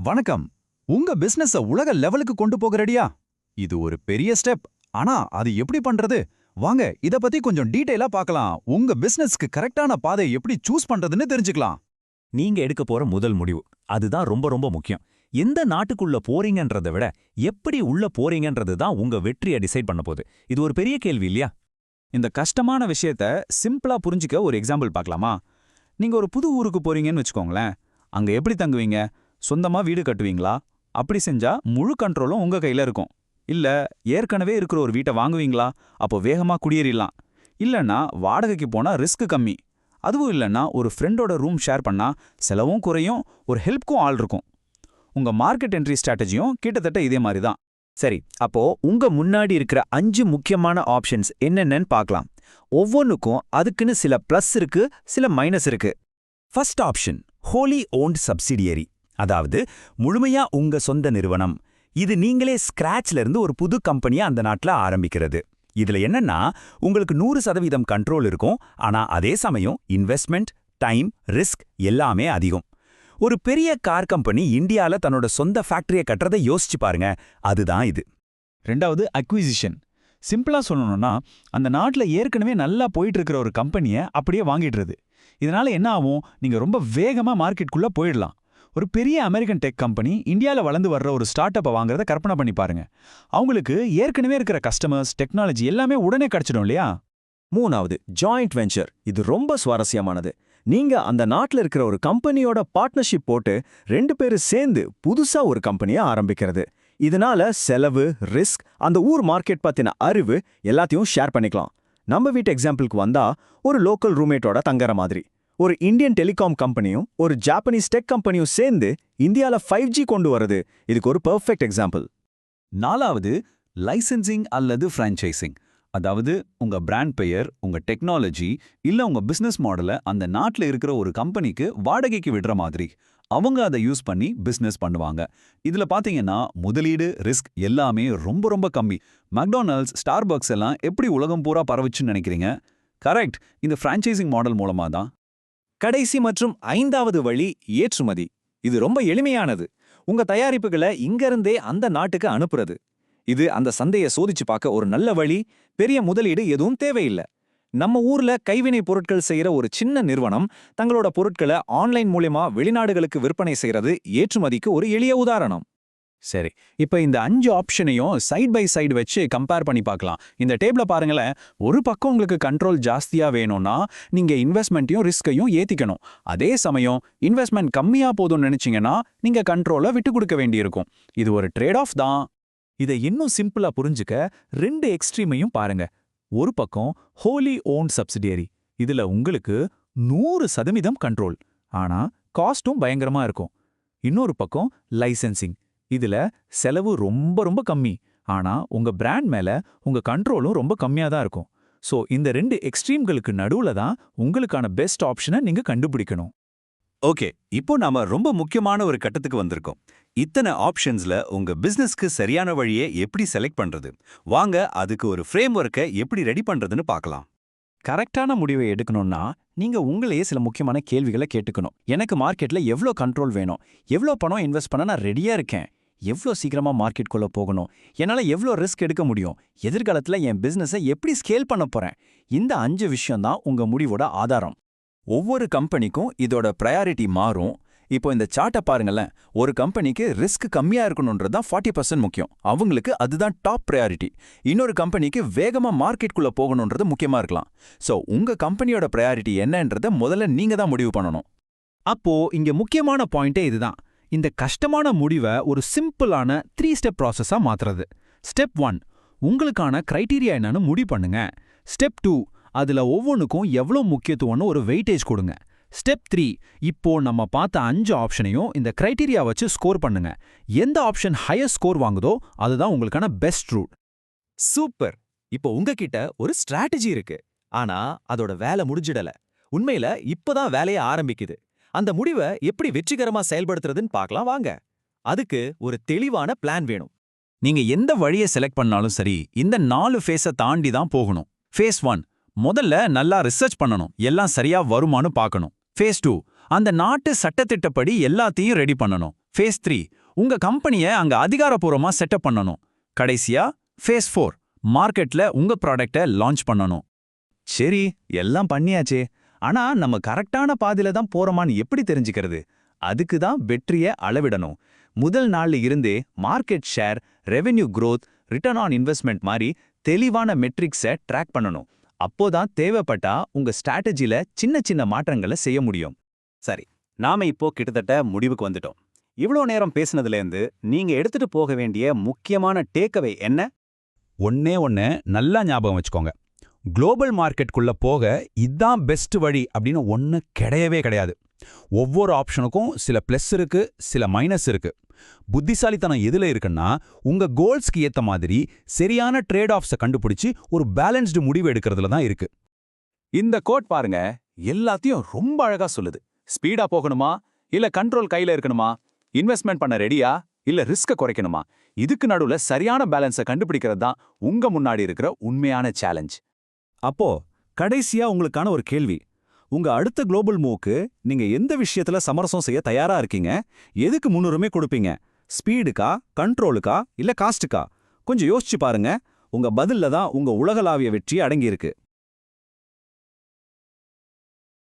வணக்கம். உங்க பிசினஸ உலக லெவலுக்கு கொண்டு போக ரெடியா? இது ஒரு பெரிய ஸ்டெப். ஆனா அது எப்படி பண்றது? வாங்க இத பத்தி கொஞ்சம் டீடைலா பார்க்கலாம். உங்க பிசினஸ்க்கு கரெக்டான பாதை எப்படி சூஸ் பண்றதுன்னு தெரிஞ்சுக்கலாம். நீங்க எடுக்க போற முதல் முடிவு அதுதான் ரொம்ப ரொம்ப முக்கியம். எந்த நாட்டுக்குள்ள போறீங்கன்றதை விட எப்படி உள்ள போறீங்கன்றது தான் உங்க வெற்றியை டிசைட் பண்ண போகுது. இது ஒரு பெரிய கேள்வி இல்லையா? இந்த கஷ்டமான விஷயத்த சிம்பிளா புரிஞ்சுக்க ஒரு எக்ஸாம்பிள் பார்க்கலாமா? நீங்க ஒரு புது ஊருக்கு போறீங்கன்னு வச்சுக்கோங்களேன். அங்க எப்படி தங்குவீங்க? சொந்தமா வீடு கட்டுவீங்களா? அப்படி செஞ்சா முழு கண்ட்ரோலும் உங்க கையில இருக்கும். இல்ல ஏற்கனவே இருக்கிற ஒரு வீட்டை வாங்குவீங்களா? அப்போ வேகமா குடியேறிடலாம். இல்லன்னா வாடகைக்கு போனா ரிஸ்க் கம்மி. அதுவும் இல்லைன்னா ஒரு ஃப்ரெண்டோட ரூம் ஷேர் பண்ணா செலவும் குறையும், ஒரு ஹெல்ப்க்கும் ஆள் இருக்கும். உங்க மார்க்கெட் என்ட்ரி ஸ்ட்ராட்டஜியும் கிட்டத்தட்ட இதே மாதிரி தான். சரி, அப்போ உங்க முன்னாடி இருக்கிற 5 முக்கியமான ஆப்ஷன்ஸ் என்னென்னன்னு பார்க்கலாம். ஒவ்வொன்றுக்கும் அதுக்குன்னு சில பிளஸ் இருக்கு, சில மைனஸ் இருக்கு. First option wholly owned subsidiary, அதாவது முழுமையா உங்க சொந்த நிறுவனம். இது நீங்களே ஸ்கிராச்ல இருந்து ஒரு புது கம்பெனியா அந்த நாட்டுல ஆரம்பிக்கிறது. இதுல என்னன்னா உங்களுக்கு 100% கண்ட்ரோல் இருக்கும். ஆனா அதே சமயம் இன்வெஸ்ட்மெண்ட், டைம், ரிஸ்க் எல்லாமே அதிகம். ஒரு பெரிய கார் கம்பெனி இந்தியால தன்னோட சொந்த ஃபேக்டரியை கட்டுறதை யோசிச்சு பாருங்க. அதுதான் இது. ரெண்டாவது அக்விசிஷன். சிம்பிளா சொல்லணும்னா அந்த நாட்டுல ஏற்கனவே நல்லா போயிட்டு இருக்கிற ஒரு கம்பெனியை அப்படியே வாங்கிடுறது. இதனால என்ன ஆகும்? நீங்க ரொம்ப வேகமா மார்க்கெட்டுக்குள்ள போயிடலாம். ஒரு பெரிய அமெரிக்கன் டெக் கம்பெனி இந்தியால வளர்ந்து வர்ற ஒரு ஸ்டார்ட் அப்பை வாங்குறத கற்பனை பண்ணி பாருங்க. அவங்களுக்கு ஏற்கனவே இருக்கிற கஸ்டமர்ஸ், டெக்னாலஜி எல்லாமே உடனே கிடைச்சிடும் இல்லையா? மூணாவது ஜாயிண்ட் வெஞ்சர். இது ரொம்ப சுவாரஸ்யமானது. நீங்க அந்த நாட்டில் இருக்கிற ஒரு கம்பெனியோட பார்ட்னர்ஷிப் போட்டு 2 பேரும் சேர்ந்து புதுசா ஒரு கம்பெனியை ஆரம்பிக்கிறது. இதனால செலவு, ரிஸ்க், அந்த ஊர் மார்க்கெட் பத்தின அறிவு எல்லாத்தையும் ஷேர் பண்ணிக்கலாம். நம்ம வீட்டு எக்ஸாம்பிளுக்கு வந்தா ஒரு லோக்கல் ரூம்மேட்டோட தங்குற மாதிரி. ஒரு இந்தியன் டெலிகாம் கம்பெனியும் ஒரு ஜாப்பனீஸ் டெக் கம்பெனியும் சேர்ந்து இந்தியால 5G கொண்டு வருது. இதுக்கு ஒரு பெர்ஃபெக்ட் எக்ஸாம்பிள். நாலாவது லைசென்சிங் அல்லது ஃப்ரான்ச்சைசிங். அதாவது உங்க பிராண்ட் பெயர், உங்க டெக்னாலஜி இல்ல உங்க பிசினஸ் மாடலை அந்த நாட்டில் இருக்கிற ஒரு கம்பெனிக்கு வாடகைக்கு விடுற மாதிரி. அவங்க அதை யூஸ் பண்ணி பிசினஸ் பண்ணுவாங்க. இதுல பாத்தீங்கன்னா முதலீடு, ரிஸ்க் எல்லாமே ரொம்ப ரொம்ப கம்மி. மெக்டானல்ட்ஸ், ஸ்டார்பக்ஸ் எல்லாம் எப்படி உலகம் பூரா பரவுச்சுன்னு நினைக்கிறீங்க? கரெக்ட், இந்த ஃப்ரான்ச்சைசிங் மாடல் மூலமா தான். கடைசி மற்றும் 5வது வழி ஏற்றுமதி. இது ரொம்ப எளிமையானது. உங்க தயாரிப்புகளை இங்கிருந்தே அந்த நாட்டுக்கு அனுப்புறது. இது அந்த சந்தையை சோதிச்சு பார்க்க ஒரு நல்ல வழி. பெரிய முதலீடு எதுவும் தேவையில்லை. நம்ம ஊர்ல கைவினை பொருட்கள் செய்யற ஒரு சின்ன நிறுவனம் தங்களோட பொருட்களை ஆன்லைன் மூலமா வெளிநாடுகளுக்கு விற்பனை செய்யறது ஏற்றுமதிக்கு ஒரு எளிய உதாரணம். சரி, இப்ப இந்த 5 ஆப்ஷனையும் சைட் பை சைடு வச்சு கம்பேர் பண்ணி பார்க்கலாம். இந்த டேபிள பாருங்களேன். ஒரு பக்கம் உங்களுக்கு கண்ட்ரோல் ஜாஸ்தியா வேணும்னா நீங்க இன்வெஸ்ட்மெண்ட்டையும் ரிஸ்கையும் ஏத்திக்கணும். அதே சமயம் இன்வெஸ்ட்மெண்ட் கம்மியா போதும்னு நினைச்சீங்கன்னா நீங்க கண்ட்ரோலை விட்டு கொடுக்க வேண்டியிருக்கும். இது ஒரு ட்ரேட் ஆஃப் தான். இதை இன்னும் சிம்பிளா புரிஞ்சுக்க 2 எக்ஸ்ட்ரீமையும் பாருங்க. ஒரு பக்கம் ஹோலி ஓன்ட் சப்சிடியரி. இதுல உங்களுக்கு 100% கண்ட்ரோல், ஆனா காஸ்டும் பயங்கரமா இருக்கும். இன்னொரு பக்கம் லைசென்சிங். இதுல செலவு ரொம்ப ரொம்ப கம்மி, ஆனா உங்க பிராண்ட் மேல உங்க கண்ட்ரோலும் ரொம்ப கம்மியா தான் இருக்கும். சோ இந்த 2 எக்ஸ்ட்ரீம்களுக்கு நடுவுல தான் உங்களுக்கான பெஸ்ட் ஆப்ஷனை நீங்க கண்டுபிடிக்கணும். ஓகே, இப்போ நாம ரொம்ப முக்கியமான ஒரு கட்டத்துக்கு வந்திருக்கோம். இத்தனை ஆப்ஷன்ஸ்ல உங்க பிசினஸ்க்கு சரியான வழியை எப்படி செலக்ட் பண்றது? வாங்க அதுக்கு ஒரு ஃப்ரேம் ஒர்க்கை எப்படி ரெடி பண்றதுன்னு பார்க்கலாம். கரெக்டான முடிவை எடுக்கணும்னா நீங்க உங்களையே சில முக்கியமான கேள்விகளை கேட்டுக்கணும். எனக்கு மார்க்கெட்ல எவ்வளோ கண்ட்ரோல் வேணும்? எவ்வளோ பணம் இன்வெஸ்ட் பண்ண நான் ரெடியா இருக்கேன்? எவ்வளோ சீக்கிரமா மார்க்கெட்குள்ள போகணும்? என்னால எவ்வளோ ரிஸ்க் எடுக்க முடியும்? எதிர்காலத்துல என் பிசினஸை எப்படி ஸ்கேல் பண்ண போறேன்? இந்த 5 விஷயம் தான் உங்க முடிவோட ஆதாரம். ஒவ்வொரு கம்பெனிக்கும் இதோட ப்ரையாரிட்டி மாறும். இப்போ இந்த சார்ட்டை பாருங்களேன். ஒரு கம்பெனிக்கு ரிஸ்க் கம்மியா இருக்கணும்ன்றது தான் 40% முக்கியம். அவங்களுக்கு அதுதான் டாப் ப்ரையாரிட்டி. இன்னொரு கம்பெனிக்கு வேகமா மார்க்கெட்குள்ள போகணுன்றது முக்கியமா இருக்கலாம். சோ உங்க கம்பெனியோட ப்ரையாரிட்டி என்னன்றதை முதல்ல நீங்க தான் முடிவு பண்ணணும். அப்போ இங்க முக்கியமான பாயிண்டே இதுதான். இந்த கஷ்டமான முடிவை ஒரு சிம்பிளான 3 ஸ்டெப் ப்ராசஸா மாத்துறது. ஸ்டெப் 1, உங்களுக்கான கிரைட்டீரியா என்னன்னு முடிவு பண்ணுங்க. ஸ்டெப் 2, அதுல ஒவ்வொன்றுக்கும் எவ்வளோ முக்கியத்துவம்னு ஒரு வெயிட்டேஜ் கொடுங்க. ஸ்டெப் 3, இப்போ நம்ம பார்த்த 5 ஆப்ஷனையும் இந்த கிரைட்டீரியா வச்சு ஸ்கோர் பண்ணுங்க. எந்த ஆப்ஷன் ஹையர் ஸ்கோர் வாங்குதோ அதுதான் உங்களுக்கான பெஸ்ட் ரூட். சூப்பர். இப்போ உங்ககிட்ட ஒரு ஸ்ட்ராட்டஜி இருக்கு, ஆனா அதோட வேலை முடிஞ்சிடல. உண்மையில இப்பதான் வேலையை ஆரம்பிக்குது. அந்த முடிவை எப்படி வெற்றிகரமா செயல்படுத்துறதுன்னு பார்க்கலாம் வாங்க. அதுக்கு ஒரு தெளிவான பிளான் வேணும். நீங்க எந்த வழியை செலக்ட் பண்ணாலும் சரி, இந்த 4 ஃபேஸை தாண்டி தான் போகணும். ஃபேஸ் 1, முதல்ல நல்லா ரிசர்ச் பண்ணணும். எல்லாம் சரியா வருமானு பார்க்கணும். ஃபேஸ் 2, அந்த நாட்டு சட்டத்திட்டப்படி எல்லாத்தையும் ரெடி பண்ணணும். ஃபேஸ் 3 உங்க கம்பெனியை அங்க அதிகாரப்பூர்வமா செட்டப் பண்ணணும். கடைசியா ஃபேஸ் 4 மார்க்கெட்ல உங்க ப்ராடக்ட்டை லான்ச் பண்ணணும். சரி, எல்லாம் பண்ணியாச்சே. ஆனா நம்ம கரெக்டான பாதையில தான் போறோமான்னு எப்படி தெரிஞ்சுக்கிறது? அதுக்கு தான் வெற்றியை அளவிடணும். முதல் நாள்ல இருந்தே market share, revenue growth, return on investment மாதிரி தெளிவான மெட்ரிக்ஸை ட்ராக் பண்ணணும். அப்போதான் தேவைப்பட்டா உங்க ஸ்ட்ராட்டஜில சின்ன சின்ன மாற்றங்களை செய்ய முடியும். சரி, நாம இப்போ கிட்டத்தட்ட முடிவுக்கு வந்துட்டோம். இவ்ளோ நேரம் பேசினதுலேருந்து நீங்க எடுத்துட்டு போக வேண்டிய முக்கியமான டேக்அவே என்ன? ஒண்ணே நல்லா ஞாபகம் வச்சுக்கோங்க. குளோபல் மார்க்கெட்குள்ள போக இதான் பெஸ்ட் வழி அப்படின்னு ஒண்ணு கிடையவே கிடையாது. ஒவ்வொரு ஆப்ஷனுக்கும் சில பிளஸ் இருக்கு, சில மைனஸ் இருக்கு. புத்திசாலித்தனம் எதுல இருக்குன்னா, உங்க கோல்ஸ்க்கு ஏத்த மாதிரி சரியான ட்ரேட் ஆஃப்ஸை கண்டுபிடிச்சு ஒரு பேலன்ஸ்டு முடிவு எடுக்கிறதுல தான் இருக்கு. இந்த கோட் பாருங்க, எல்லாத்தையும் ரொம்ப அழகா சொல்லுது. ஸ்பீடா போகணுமா இல்ல கண்ட்ரோல் கையில இருக்கணுமா? இன்வெஸ்ட்மெண்ட் பண்ண ரெடியா இல்ல ரிஸ்க குறைக்கணுமா? இதுக்கு நடுவுல சரியான பேலன்ஸை கண்டுபிடிக்கிறது தான் உங்க முன்னாடி இருக்கிற உண்மையான சேலஞ்ச். அப்போ கடைசியா உங்களுக்கான ஒரு கேள்வி. உங்க அடுத்த குளோபல் மூவ்க்கு நீங்க எந்த விஷயத்துல சமரசம் செய்ய தயாரா இருக்கீங்க? எதுக்கு முன்னுரிமை கொடுப்பீங்க? ஸ்பீடுக்கா, கண்ட்ரோலுக்கா இல்ல காஸ்ட்டுக்கா? கொஞ்சம் யோசிச்சு பாருங்க. உங்க பதில்ல தான் உங்க உலகளாவிய வெற்றி அடங்கியிருக்கு.